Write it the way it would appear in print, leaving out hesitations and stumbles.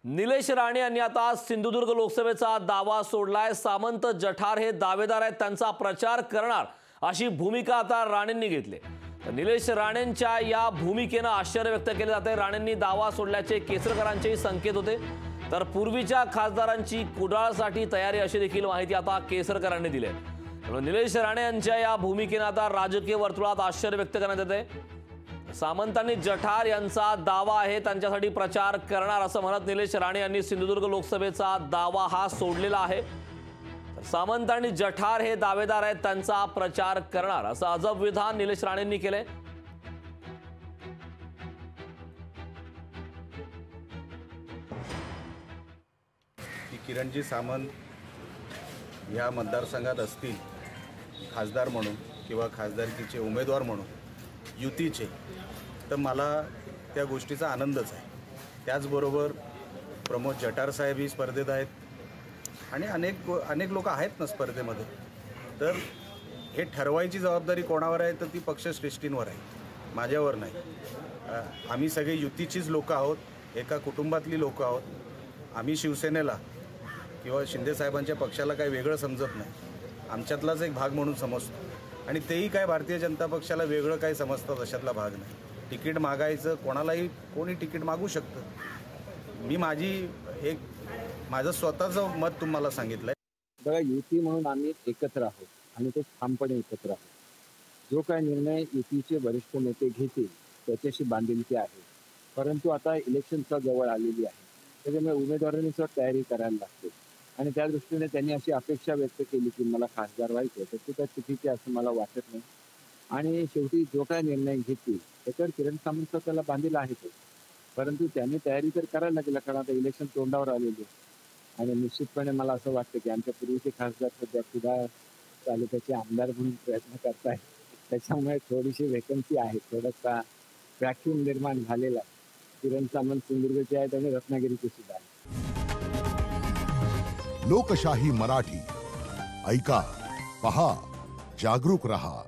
निलेश राणे यांनी आता सिंधुदुर्ग लोकसभेचा दावा सोडलाय। सामंत जठार हे दावेदार आहेत, त्यांचा प्रचार करणार अशी भूमिका आता राणेंनी घेतली। निलेश राणेंच्या या भूमिकेने आश्चर्य व्यक्त केले जाते। राणेंनी दावा सोडल्याचे केसरकरांचेही संकेत होते, तर पूर्वीच्या खासदारांची कुडाळसाठी तयारी अशी देखील माहिती आता केसरकरांनी दिली आहे। निलेश राणे यांच्या या भूमिकेने आता राजकीय वर्तुळात आश्चर्य व्यक्त करण्यात येते। सामंतांनी जठार यांचा दावा आहे, त्यांच्यासाठी प्रचार करणार असं म्हणत निलेश राणे यांनी सिंधुदुर्ग लोकसभेचा दावा हा सोडलेला आहे। सामंत आणि जठार हे दावेदार आहेत, त्यांचा प्रचार करणार असं अजब विधान निलेश राणेंनी केले। किरणजी सामंत या मतदारसंघात असतील खासदार म्हणून किंवा खासदारकीचे उमेदवार म्हणून युतीचे, तर मला त्या गोष्टीचा आनंदच आहे। त्याचबरोबर प्रमोद जठार साहेबही स्पर्धेत आहेत आणि अनेक लोक आहेत ना स्पर्धेमध्ये। तर हे ठरवायची जबाबदारी कोणावर आहे, तर ती पक्षश्रेष्ठींवर आहे, माझ्यावर नाही। आम्ही सगळे युतीचीच लोक आहोत, एका कुटुंबातली लोक आहोत। आम्ही शिवसेनेला किंवा शिंदे साहेबांच्या पक्षाला काही वेगळं समजत नाही, आमच्यातलाच एक भाग म्हणून समजतो। आणि तेही काय भारतीय जनता पक्षाला वेगळं काय समजतात अशातला भाग नाही। तिकीट मागायचं कोणालाही, कोणी तिकीट मागू शकतं। मी माझं स्वतःचं मत तुम्हाला सांगितलंय। बघा, युती म्हणून आम्ही एकत्र आहोत आणि ते ठामपणे एकत्र आहोत। जो काय निर्णय युतीचे वरिष्ठ नेते घेतील त्याच्याशी बांधिलकी आहे, परंतु आता इलेक्शनचा जवळ आलेली आहे, त्याच्यामुळे उमेदवारांनी तयारी करायला लागते। आणि त्या दृष्टीने त्यांनी अशी अपेक्षा व्यक्त केली की मला खासदार व्हायचं, तर ते काय चुकीचे असं मला वाटत नाही। आणि शेवटी जो काय निर्णय घेतील त्याच्यावर किरण सामंत त्याला बांधील आहेच, परंतु त्यांनी तयारी तर करायला लागेल, कारण आता इलेक्शन तोंडावर आलेली आहे। आणि निश्चितपणे मला असं वाटतं की आमच्या पूर्वीचे खासदार सध्या कुडाळ तालुक्याचे आमदार म्हणून प्रयत्न करत आहेत, त्याच्यामुळे थोडीशी वेकन्सी आहे, थोडासा व्हॅक्यूम निर्माण झालेला आहे। किरण सामंत सिंधुदुर्गचे आहेत आणि रत्नागिरीचे सुद्धा आहेत। लोकशाही मराठी ऐका, पहा, जागरूक रहा।